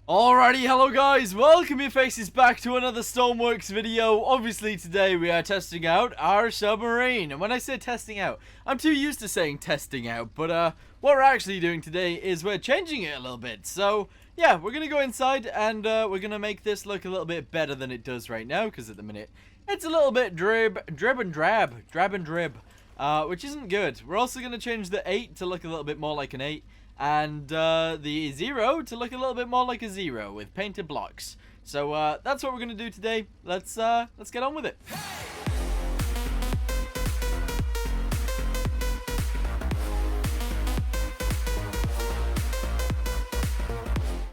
Alrighty, hello guys, welcome your faces back to another Stormworks video. Obviously today we are testing out our submarine, and when I say testing out, I'm too used to saying testing out, but what we're actually doing today is we're changing it a little bit. So yeah, we're gonna go inside and we're gonna make this look a little bit better than it does right now, because at the minute it's a little bit drab and drib, which isn't good. We're also gonna change the 8 to look a little bit more like an 8. And the 0 to look a little bit more like a 0 with painted blocks. So that's what we're gonna do today. Let's get on with it.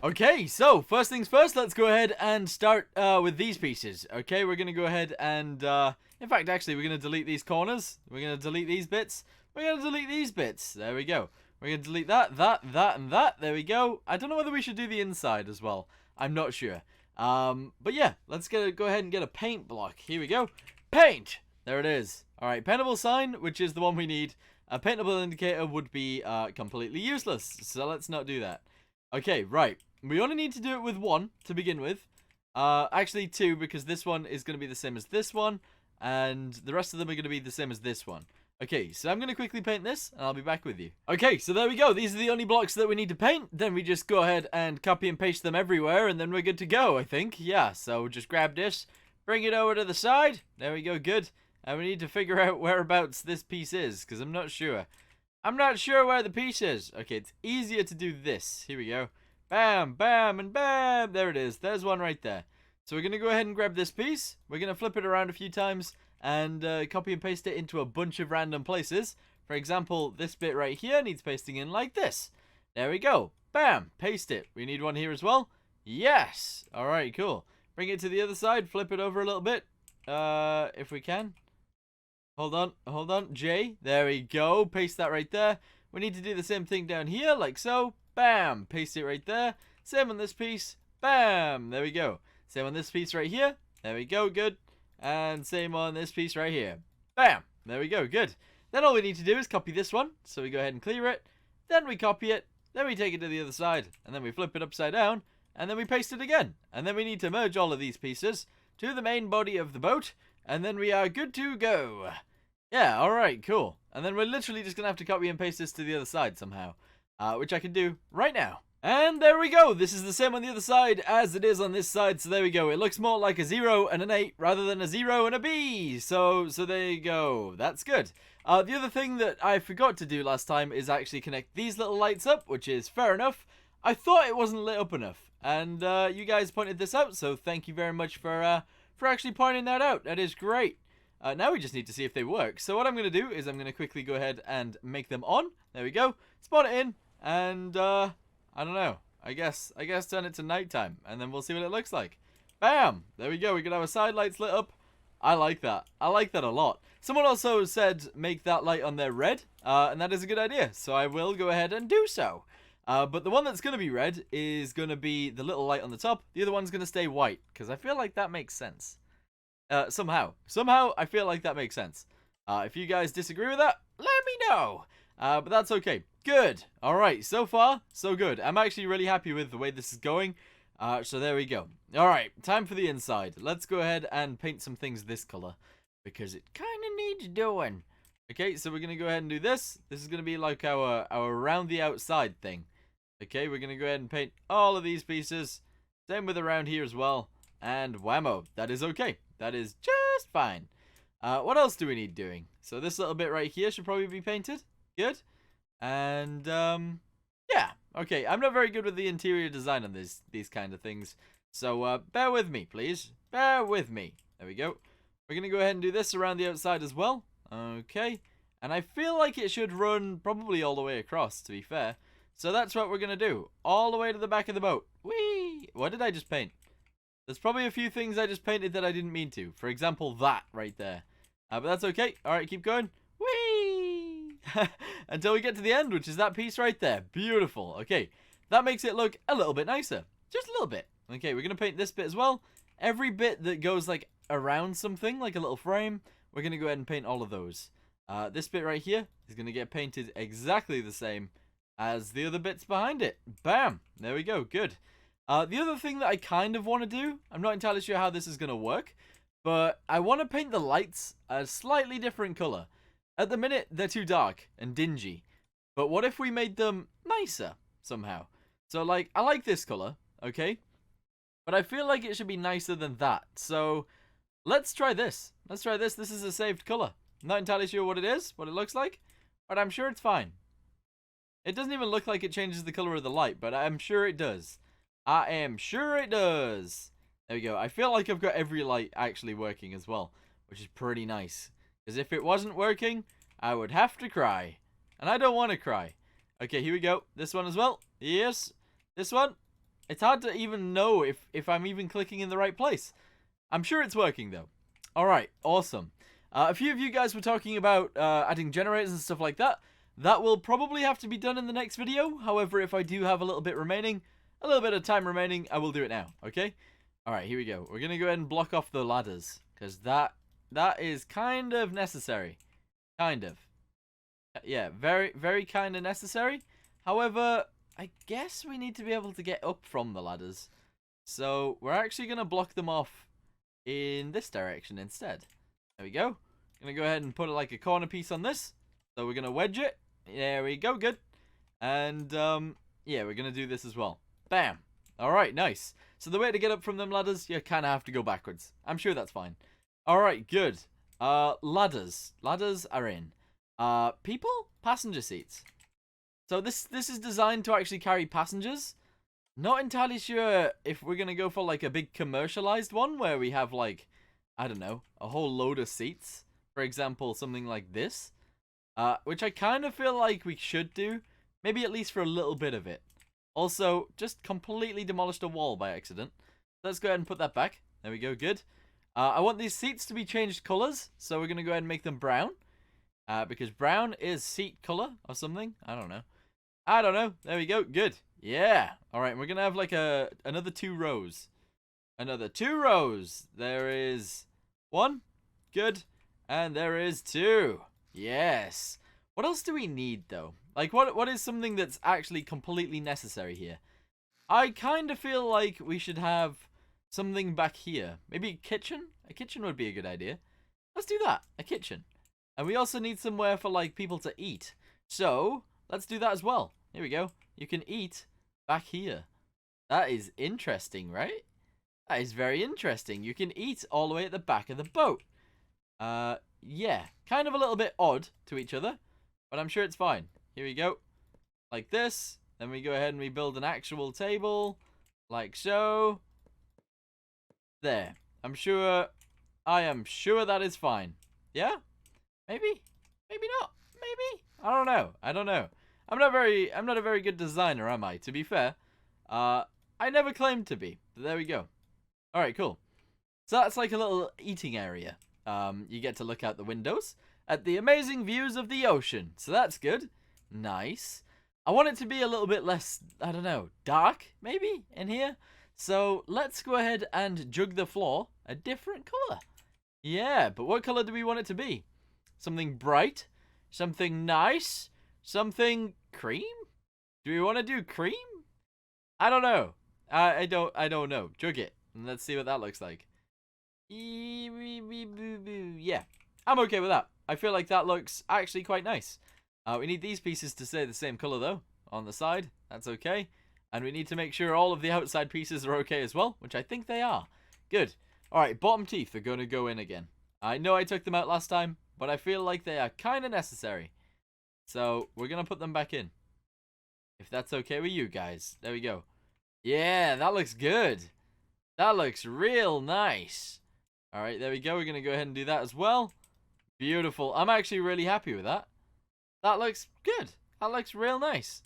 Okay, so first things first, let's go ahead and start with these pieces. Okay, we're gonna go ahead and in fact, actually, we're gonna delete these corners. We're gonna delete these bits. We're gonna delete these bits. There we go. We're going to delete that, and that. There we go. I don't know whether we should do the inside as well. I'm not sure. But yeah, let's go ahead and get a paint block. Here we go. Paint! There it is. Alright, paintable sign, which is the one we need. A paintable indicator would be completely useless, so let's not do that. Okay, right. We only need to do it with one to begin with. Actually, two, because this one is going to be the same as this one, and the rest of them are going to be the same as this one. Okay, so I'm going to quickly paint this, and I'll be back with you. Okay, so there we go. These are the only blocks that we need to paint. Then we just go ahead and copy and paste them everywhere, and then we're good to go, I think. Yeah, so just grab this, bring it over to the side. There we go, good. And we need to figure out whereabouts this piece is, because I'm not sure. I'm not sure where the piece is. Okay, it's easier to do this. Here we go. Bam, bam, and bam. There it is. There's one right there. So we're going to go ahead and grab this piece. We're going to flip it around a few times and copy and paste it into a bunch of random places. For example, this bit right here needs pasting in like this. There we go. Bam! Paste it. We need one here as well. Yes! Alright, cool. Bring it to the other side. Flip it over a little bit. If we can. Hold on. J. There we go. Paste that right there. We need to do the same thing down here, like so. Bam! Paste it right there. Same on this piece. Bam! There we go. Same on this piece right here. There we go. Good. And same on this piece right here. Bam! There we go, good. Then all we need to do is copy this one. So we go ahead and clear it. Then we copy it. Then we take it to the other side. And then we flip it upside down. And then we paste it again. And then we need to merge all of these pieces to the main body of the boat. And then we are good to go. Yeah, alright, cool. And then we're literally just going to have to copy and paste this to the other side somehow. Which I can do right now. And there we go. This is the same on the other side as it is on this side. So there we go. It looks more like a 0 and an 8 rather than a 0 and a B. So there you go. That's good. The other thing that I forgot to do last time is actually connect these little lights up, which is fair enough. I thought it wasn't lit up enough. And you guys pointed this out. So thank you very much for actually pointing that out. That is great. Now we just need to see if they work. So what I'm going to do is I'm going to quickly go ahead and make them on. There we go. Spawn it in. And I don't know. I guess turn it to nighttime, and then we'll see what it looks like. Bam! There we go. We can have our side lights lit up. I like that. I like that a lot. Someone also said make that light on there red, and that is a good idea. So I will go ahead and do so. But the one that's going to be red is going to be the little light on the top. The other one's going to stay white, because I feel like that makes sense. Somehow I feel like that makes sense. If you guys disagree with that, let me know. But that's okay. Good. Alright, so far, so good. I'm actually really happy with the way this is going. So there we go. Alright, time for the inside. Let's go ahead and paint some things this color, because it kind of needs doing. Okay, so we're going to go ahead and do this. This is going to be like our around the outside thing. Okay, we're going to go ahead and paint all of these pieces. Same with around here as well. And whammo, that is okay. That is just fine. What else do we need doing? So this little bit right here should probably be painted. Good. And yeah, okay, I'm not very good with the interior design on these kind of things, so bear with me, please. Bear with me. There we go. We're gonna go ahead and do this around the outside as well. Okay, and I feel like it should run probably all the way across, to be fair. So that's what we're gonna do, all the way to the back of the boat. Whee! What did I just paint? There's probably a few things I just painted that I didn't mean to. For example, that right there. But that's okay. All right, keep going. Whee! Until we get to the end, which is that piece right there. Beautiful. Okay, that makes it look a little bit nicer. Just a little bit. Okay, we're going to paint this bit as well. Every bit that goes like around something, like a little frame, we're going to go ahead and paint all of those. This bit right here is going to get painted exactly the same as the other bits behind it. Bam! There we go. Good. The other thing that I kind of want to do, I'm not entirely sure how this is going to work, but I want to paint the lights a slightly different color. At the minute, they're too dark and dingy. But what if we made them nicer somehow? So, like, I like this color, okay? But I feel like it should be nicer than that. So, let's try this. Let's try this. This is a saved color. I'm not entirely sure what it is, what it looks like, but I'm sure it's fine. It doesn't even look like it changes the color of the light, but I'm sure it does. I am sure it does. There we go. I feel like I've got every light actually working as well, which is pretty nice. Because if it wasn't working, I would have to cry. And I don't want to cry. Okay, here we go. This one as well. Yes. This one. It's hard to even know if I'm even clicking in the right place. I'm sure it's working, though. Alright, awesome. A few of you guys were talking about adding generators and stuff like that. That will probably have to be done in the next video. However, if I do have a little bit remaining, a little bit of time remaining, I will do it now, okay? Alright, here we go. We're going to go ahead and block off the ladders. Because that is kind of necessary. Kind of. Yeah, very, very kind of necessary. However, I guess we need to be able to get up from the ladders. So, we're actually going to block them off in this direction instead. There we go. Going to go ahead and put like a corner piece on this. So, we're going to wedge it. There we go, good. And, yeah, we're going to do this as well. Bam. Alright, nice. So, the way to get up from them ladders, you kind of have to go backwards. I'm sure that's fine. Alright, good. Ladders. Ladders are in. People? Passenger seats. So this is designed to actually carry passengers. Not entirely sure if we're going to go for like a big commercialized one where we have like, I don't know, a whole load of seats. For example, something like this. Which I kind of feel like we should do. Maybe at least for a little bit of it. Also, just completely demolished a wall by accident. Let's go ahead and put that back. There we go, good. I want these seats to be changed colors. So we're going to go ahead and make them brown. Because brown is seat color or something. I don't know. There we go. Good. Yeah. All right. We're going to have like another 2 rows. Another 2 rows. There is 1. Good. And there is 2. Yes. What else do we need though? Like what is something that's actually completely necessary here? I kind of feel like we should have something back here. Maybe a kitchen? A kitchen would be a good idea. Let's do that. A kitchen. And we also need somewhere for, like, people to eat. So, let's do that as well. Here we go. You can eat back here. That is interesting, right? That is very interesting. You can eat all the way at the back of the boat. Yeah. Kind of a little bit odd to each other. But I'm sure it's fine. Here we go. Like this. Then we go ahead and we build an actual table. Like so. There. I am sure that is fine. Yeah? Maybe? Maybe not. Maybe? I don't know. I'm not a very good designer, am I? To be fair. I never claimed to be. But there we go. Alright, cool. So that's like a little eating area. You get to look out the windows at the amazing views of the ocean. So that's good. Nice. I want it to be a little bit less, I don't know, dark, maybe, in here. So let's go ahead and jug the floor a different color. Yeah, but what color do we want it to be? Something bright? Something nice? Something cream? Do we want to do cream? I don't know. I don't know. Jug it. And let's see what that looks like. Yeah. I'm okay with that. I feel like that looks actually quite nice. We need these pieces to stay the same color though. On the side. That's okay. And we need to make sure all of the outside pieces are okay as well. Which I think they are. Good. Alright, bottom teeth are going to go in again. I know I took them out last time. But I feel like they are kind of necessary. So, we're going to put them back in. If that's okay with you guys. There we go. Yeah, that looks good. That looks real nice. Alright, there we go. We're going to go ahead and do that as well. Beautiful. I'm actually really happy with that. That looks good. That looks real nice.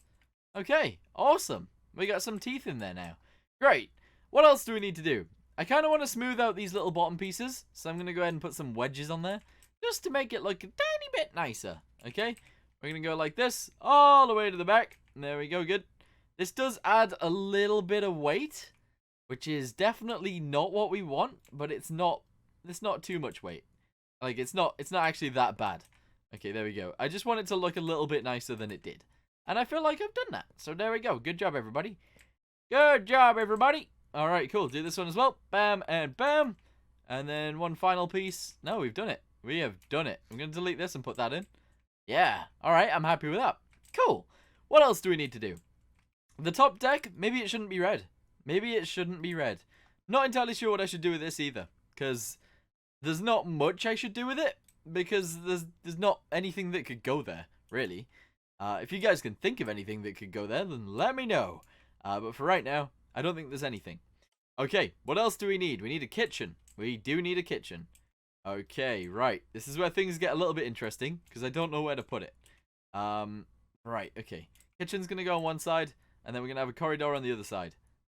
Okay, awesome. We got some teeth in there now. Great. What else do we need to do? I kind of want to smooth out these little bottom pieces. So I'm going to go ahead and put some wedges on there. Just to make it look a tiny bit nicer. Okay? We're going to go like this. All the way to the back. There we go. Good. This does add a little bit of weight. Which is definitely not what we want. But it's not too much weight. Like, it's not actually that bad. Okay, there we go. I just want it to look a little bit nicer than it did. And I feel like I've done that. So there we go. Good job, everybody. Good job, everybody. All right, cool. Do this one as well. Bam and bam. And then one final piece. No, we've done it. We have done it. I'm going to delete this and put that in. Yeah. All right, I'm happy with that. Cool. What else do we need to do? The top deck, maybe it shouldn't be red. Maybe it shouldn't be red. Not entirely sure what I should do with this either. Because there's not much I should do with it. Because there's not anything that could go there, really. If you guys can think of anything that could go there, then let me know. But for right now, I don't think there's anything. Okay, what else do we need? We need a kitchen. We do need a kitchen. Okay, right. This is where things get a little bit interesting, because I don't know where to put it. Right, okay. Kitchen's going to go on one side, and then we're going to have a corridor on the other side.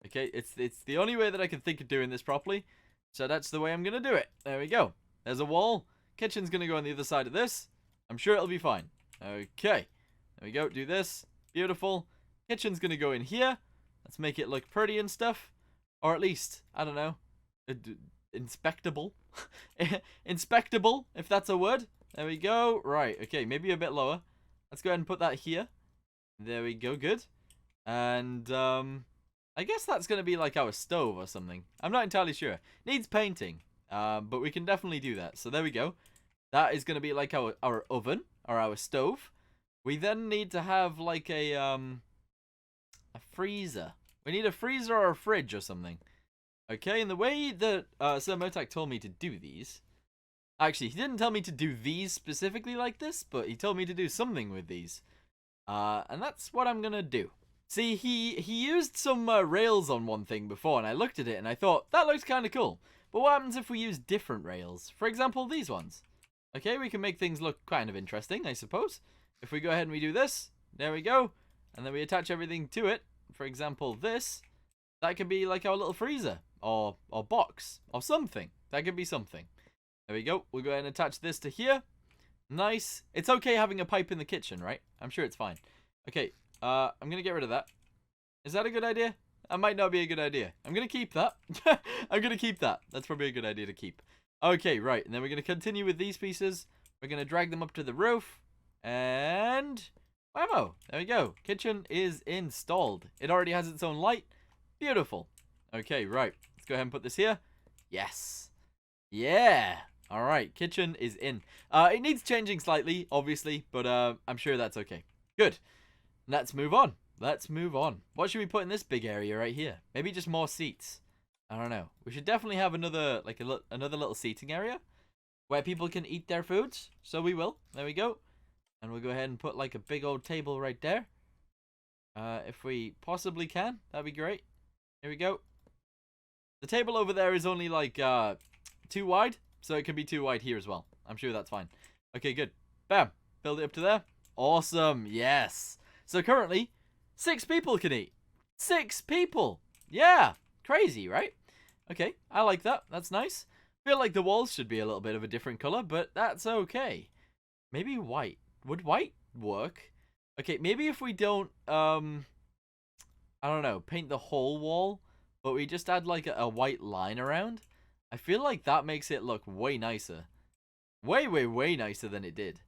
Okay, it's the only way that I can think of doing this properly, so that's the way I'm going to do it. There we go. There's a wall. Kitchen's going to go on the other side of this. I'm sure it'll be fine. Okay, there we go. Do this. Beautiful. Kitchen's going to go in here. Let's make it look pretty and stuff. Or at least, I don't know, inspectable. Inspectable, if that's a word. There we go. Right, okay, maybe a bit lower. Let's go ahead and put that here. There we go, good. And, I guess that's going to be like our stove or something. I'm not entirely sure. Needs painting, but we can definitely do that. So there we go. That is going to be like our oven, or our stove. We then need to have like a freezer. We need a freezer or a fridge or something. Okay, and the way that Sir Motak told me to do these... Actually, he didn't tell me to do these specifically like this, but he told me to do something with these. And that's what I'm going to do. See, he used some rails on one thing before, and I looked at it and I thought, that looks kind of cool. But what happens if we use different rails? For example, these ones. Okay, we can make things look kind of interesting, I suppose. If we go ahead and we do this, there we go. And then we attach everything to it. For example, this, that could be like our little freezer or box or something. That could be something. There we go. We'll go ahead and attach this to here. Nice. It's okay having a pipe in the kitchen, right? I'm sure it's fine. Okay, I'm going to get rid of that. Is that a good idea? That might not be a good idea. I'm going to keep that. I'm going to keep that. That's probably a good idea to keep. Okay, right. And then we're going to continue with these pieces. We're going to drag them up to the roof. And... whammo! There we go. Kitchen is installed. It already has its own light. Beautiful. Okay, right. Let's go ahead and put this here. Yes. Yeah. All right. Kitchen is in. It needs changing slightly, obviously, but I'm sure that's okay. Good. Let's move on. Let's move on. What should we put in this big area right here? Maybe just more seats. I don't know. We should definitely have another, like another little seating area where people can eat their foods. So we will. There we go. And we'll go ahead and put like a big old table right there. If we possibly can, that'd be great. Here we go. The table over there is only like 2 wide, so it can be 2 wide here as well. I'm sure that's fine. Okay, good. Bam. Build it up to there. Awesome. Yes. So currently, 6 people can eat. 6 people. Yeah. Crazy, right? Okay, I like that. That's nice. Feel like the walls should be a little bit of a different color, but that's okay. Maybe white. Would white work? Okay, maybe if we don't, I don't know, paint the whole wall, but we just add like a white line around. I feel like that makes it look way nicer. Way, way, way nicer than it did.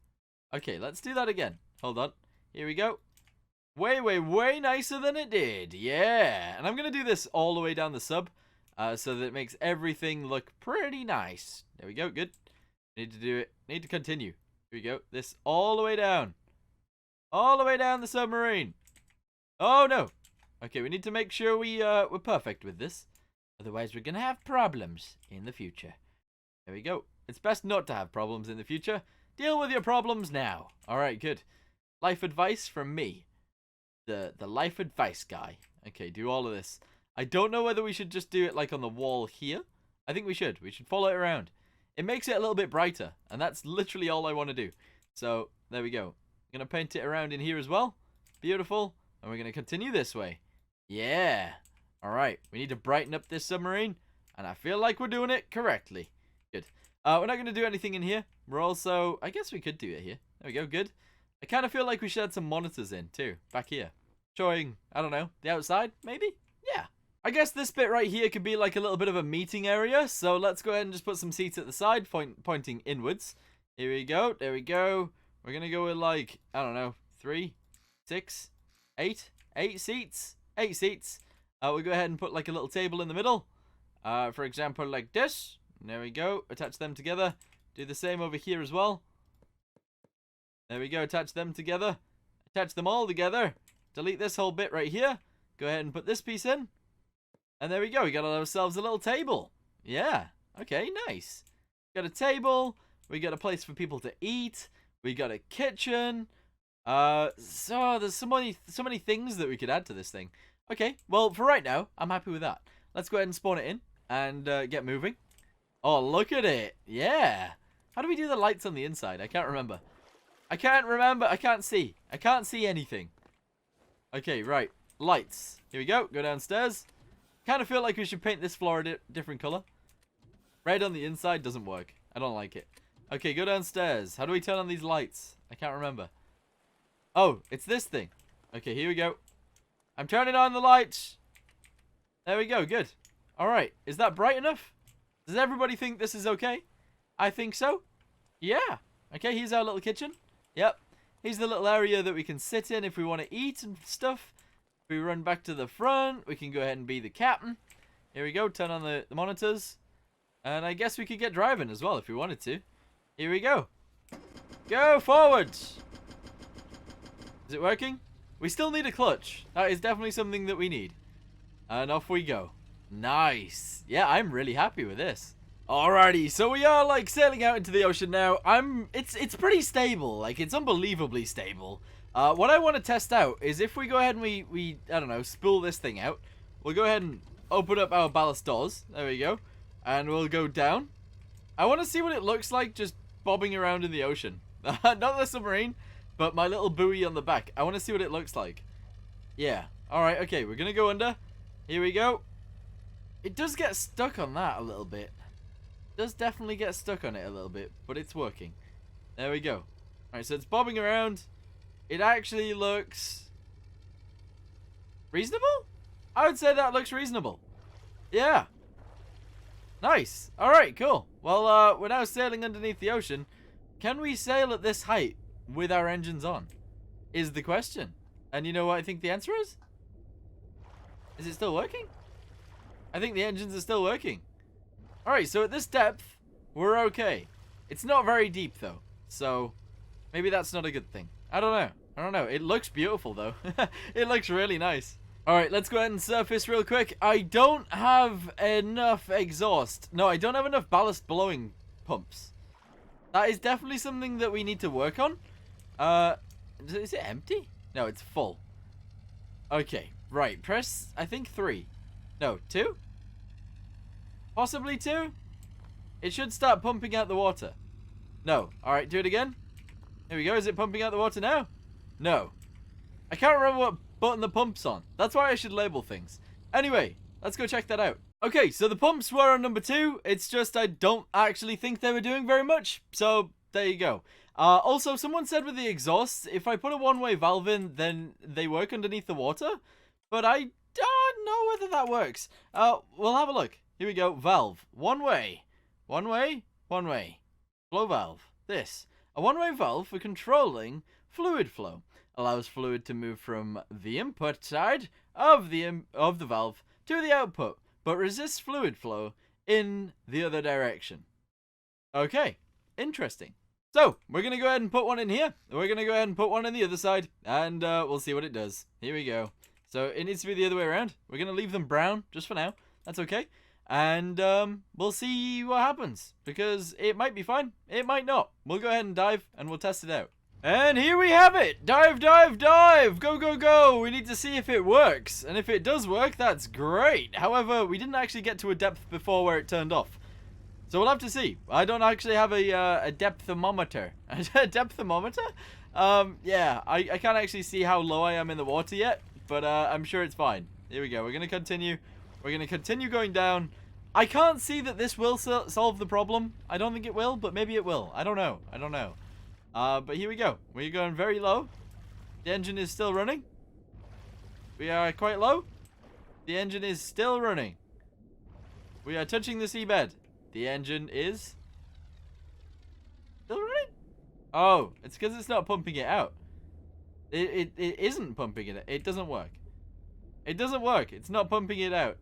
Okay, let's do that again. Hold on. Here we go. Way, way, way nicer than it did. Yeah. And I'm going to do this all the way down the sub, so that it makes everything look pretty nice. There we go. Good. Need to do it. Need to continue. Here we go. This all the way down. All the way down the submarine. Oh, no. Okay, we need to make sure we're perfect with this. Otherwise, we're going to have problems in the future. There we go. It's best not to have problems in the future. Deal with your problems now. All right, good. Life advice from me. The life advice guy. Okay, do all of this. I don't know whether we should just do it like on the wall here. I think we should. We should follow it around. It makes it a little bit brighter, and that's literally all I want to do. So, there we go. I'm going to paint it around in here as well. Beautiful. And we're going to continue this way. Yeah. All right. We need to brighten up this submarine, and I feel like we're doing it correctly. Good. We're not going to do anything in here. We're also... I guess we could do it here. There we go. Good. I kind of feel like we should add some monitors in, too. Back here. Showing, I don't know, the outside, maybe? Yeah. I guess this bit right here could be like a little bit of a meeting area. So let's go ahead and just put some seats at the side, pointing inwards. Here we go. There we go. We're going to go with like, I don't know, 3, 6, 8. 8 seats. 8 seats. We'll go ahead and put like a little table in the middle. For example, like this. There we go. Attach them together. Do the same over here as well. There we go. Attach them together. Attach them all together. Delete this whole bit right here. Go ahead and put this piece in. And there we go. We got ourselves a little table. Yeah. Okay, nice. Got a table. We got a place for people to eat. We got a kitchen. So there's so many things that we could add to this thing. Okay, well, for right now, I'm happy with that. Let's go ahead and spawn it in and get moving. Oh, look at it. Yeah. How do we do the lights on the inside? I can't remember. I can't see. I can't see anything. Okay, right. Lights. Here we go. Go downstairs. Kind of feel like we should paint this floor a different color. Red on the inside doesn't work. I don't like it. Okay, go downstairs. How do we turn on these lights? I can't remember. Oh, it's this thing. Okay, here we go. I'm turning on the lights. There we go. Good. All right. Is that bright enough? Does everybody think this is okay? I think so. Yeah. Okay, here's our little kitchen. Yep. Here's the little area that we can sit in if we want to eat and stuff. If we run back to the front, we can go ahead and be the captain. Here we go. Turn on the monitors. And I guess we could get driving as well if we wanted to. Here we go. Go forwards. Is it working? We still need a clutch. That is definitely something that we need. And off we go. Nice. Yeah, I'm really happy with this. Alrighty, so we are like sailing out into the ocean now. It's pretty stable. Like, it's unbelievably stable. What I want to test out is if we go ahead and we I don't know, spool this thing out. We'll go ahead and open up our ballast doors. There we go. And we'll go down. I want to see what it looks like just bobbing around in the ocean. Not the submarine, but my little buoy on the back. I want to see what it looks like. Yeah. Alright, okay, we're going to go under. Here we go. It does get stuck on that a little bit. It does definitely get stuck on it a little bit, but it's working. There we go. Alright, so it's bobbing around. It actually looks reasonable? I would say that looks reasonable. Yeah. Nice. Alright, cool. Well, we're now sailing underneath the ocean. Can we sail at this height with our engines on? Is the question. And you know what I think the answer is? Is it still working? I think the engines are still working. Alright, so at this depth, we're okay. It's not very deep, though. So, maybe that's not a good thing. I don't know. I don't know. It looks beautiful, though. It looks really nice. Alright, let's go ahead and surface real quick. I don't have enough exhaust. No, I don't have enough ballast blowing pumps. That is definitely something that we need to work on. Is it empty? No, it's full. Okay, right. Press, I think 3. No, 2? Possibly 2? It should start pumping out the water. No. Alright, do it again. Here we go. Is it pumping out the water now? No. I can't remember what button the pump's on. That's why I should label things. Anyway, let's go check that out. Okay, so the pumps were on number 2. It's just I don't actually think they were doing very much. So, there you go. Also, someone said with the exhausts, if I put a one-way valve in, then they work underneath the water. But I don't know whether that works. We'll have a look. Here we go. Valve. One way. One way. One way. Flow valve. This. A one-way valve for controlling fluid flow. Allows fluid to move from the input side of the valve to the output, but resists fluid flow in the other direction. Okay. Interesting. So, we're going to go ahead and put one in here. We're going to go ahead and put one on the other side, and we'll see what it does. Here we go. So, it needs to be the other way around. We're going to leave them brown, just for now. That's okay. And we'll see what happens, because it might be fine. It might not. We'll go ahead and dive, and we'll test it out. And here we have it. Dive, dive, dive. Go, go, go. We need to see if it works. And if it does work, that's great. However, we didn't actually get to a depth before where it turned off. So we'll have to see. I don't actually have a depth thermometer. A depth thermometer? Yeah, I can't actually see how low I am in the water yet, but I'm sure it's fine. Here we go. We're going to continue. We're going to continue going down. I can't see that this will solve the problem. I don't think it will, but maybe it will. I don't know. I don't know. But here we go. We're going very low. The engine is still running. We are quite low. The engine is still running. We are touching the seabed. The engine is still running? Oh, it's because it's not pumping it out. It isn't pumping it. It doesn't work. It doesn't work. It's not pumping it out.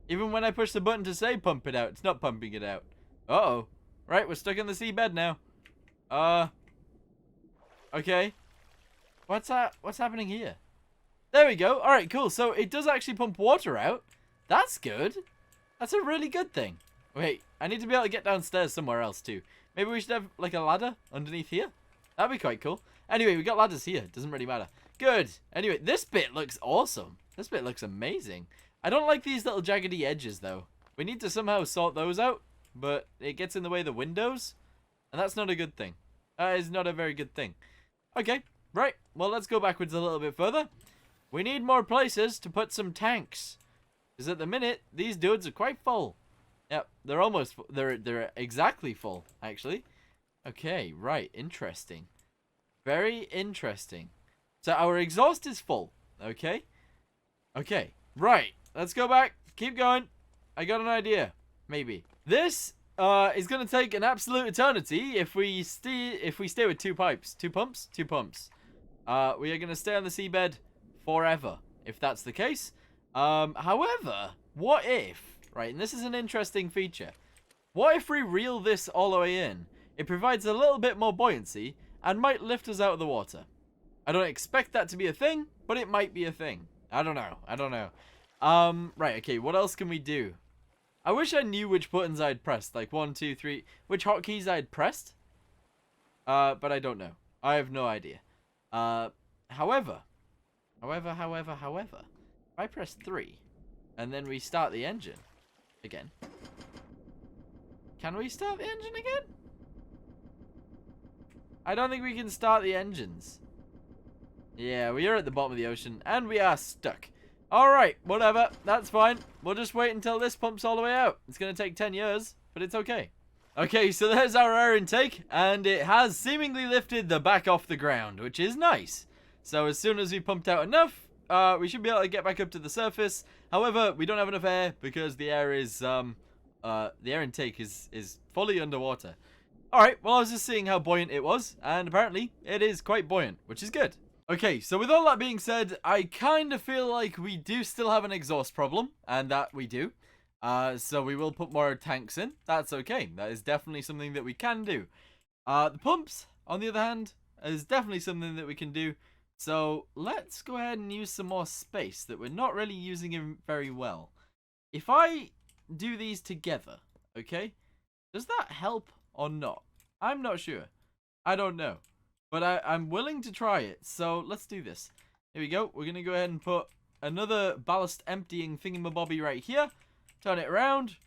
Even when I push the button to say pump it out, it's not pumping it out. Uh-oh. Right, we're stuck in the seabed now. Okay. What's happening here? There we go. Alright, cool. So it does actually pump water out. That's good. That's a really good thing. Wait, I need to be able to get downstairs somewhere else too. Maybe we should have like a ladder underneath here. That'd be quite cool. Anyway, we got ladders here. Doesn't really matter. Good. Anyway, this bit looks awesome. This bit looks amazing. I don't like these little jaggedy edges though. We need to somehow sort those out, but it gets in the way of the windows, and that's not a good thing. That is not a very good thing. Okay, right. Well, let's go backwards a little bit further. We need more places to put some tanks, because at the minute these dudes are quite full. Yep, they're almost they're exactly full actually. Okay, right. Interesting. Very interesting. So our exhaust is full. Okay. Okay. Right. Let's go back. Keep going. I got an idea. Maybe. This is going to take an absolute eternity if we stay with two pipes. Two pumps? Two pumps. We are going to stay on the seabed forever if that's the case. However, what if, right, and this is an interesting feature. What if we reel this all the way in? It provides a little bit more buoyancy and might lift us out of the water. I don't expect that to be a thing, but it might be a thing. I don't know. I don't know. Right, okay, what else can we do? I wish I knew which buttons I'd pressed. Like 1, 2, 3. Which hotkeys I'd pressed. But I don't know. I have no idea. However, if I press 3 and then we start the engine again. Can we start the engine again? I don't think we can start the engines. Yeah, we are at the bottom of the ocean and we are stuck. Alright, whatever. That's fine. We'll just wait until this pumps all the way out. It's going to take 10 years, but it's okay. Okay, so there's our air intake, and it has seemingly lifted the back off the ground, which is nice. So as soon as we pumped out enough, we should be able to get back up to the surface. However, we don't have enough air because the air is, the air intake is fully underwater. Alright, well I was just seeing how buoyant it was, and apparently it is quite buoyant, which is good. Okay, so with all that being said, I kind of feel like we do still have an exhaust problem, and that we do. So we will put more tanks in. That's okay. That is definitely something that we can do. The pumps, on the other hand, is definitely something that we can do. So let's go ahead and use some more space that we're not really using very well. If I do these together, okay, does that help or not? I'm not sure. I don't know. But I'm willing to try it, so let's do this. Here we go. We're going to go ahead and put another ballast emptying thingamabobby right here. Turn it around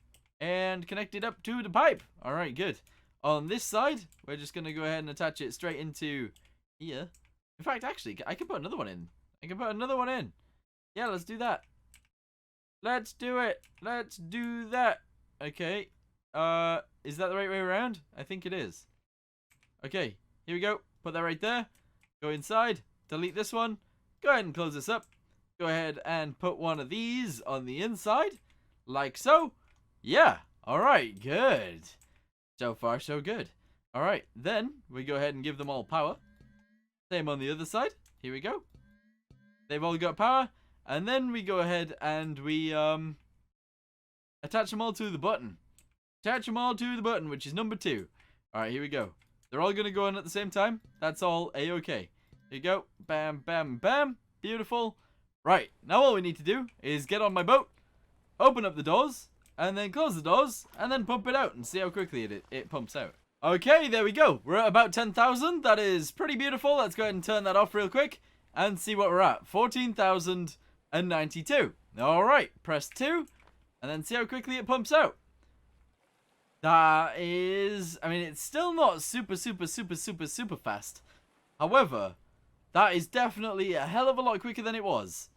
and connect it up to the pipe. Alright, good. On this side, we're just going to go ahead and attach it straight into here. In fact, actually, I can put another one in. Yeah, let's do that. Let's do it. Let's do that. Okay. Is that the right way around? I think it is. Okay, here we go. Put that right there. Go inside. Delete this one. Go ahead and close this up. Go ahead and put one of these on the inside. Like so. Yeah. Alright, good. So far, so good. Alright, then we go ahead and give them all power. Same on the other side. Here we go. They've all got power. And then we go ahead and we attach them all to the button. Attach them all to the button, which is number 2. Alright, here we go. They're all going to go in at the same time. That's all A-okay. Here you go. Bam, bam, bam. Beautiful. Right. Now all we need to do is get on my boat, open up the doors, and then close the doors, and then pump it out and see how quickly it pumps out. Okay, there we go. We're at about 10,000. That is pretty beautiful. Let's go ahead and turn that off real quick and see what we're at. 14,092. All right. Press 2, and then see how quickly it pumps out. That is, I mean, it's still not super fast. However, that is definitely a hell of a lot quicker than it was.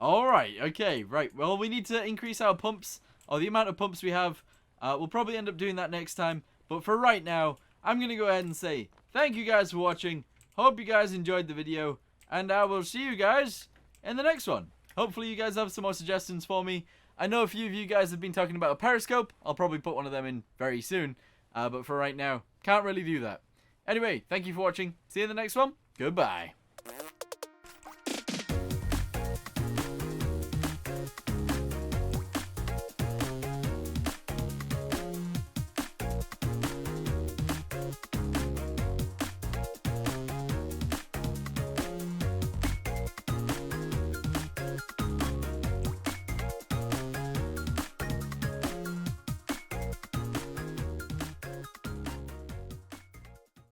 Alright, okay, right. Well, we need to increase our pumps, or the amount of pumps we have. We'll probably end up doing that next time. But for right now, I'm going to go ahead and say thank you guys for watching. Hope you guys enjoyed the video. And I will see you guys in the next one. Hopefully you guys have some more suggestions for me. I know a few of you guys have been talking about a periscope. I'll probably put one of them in very soon. But for right now, can't really do that. Anyway, thank you for watching. See you in the next one. Goodbye.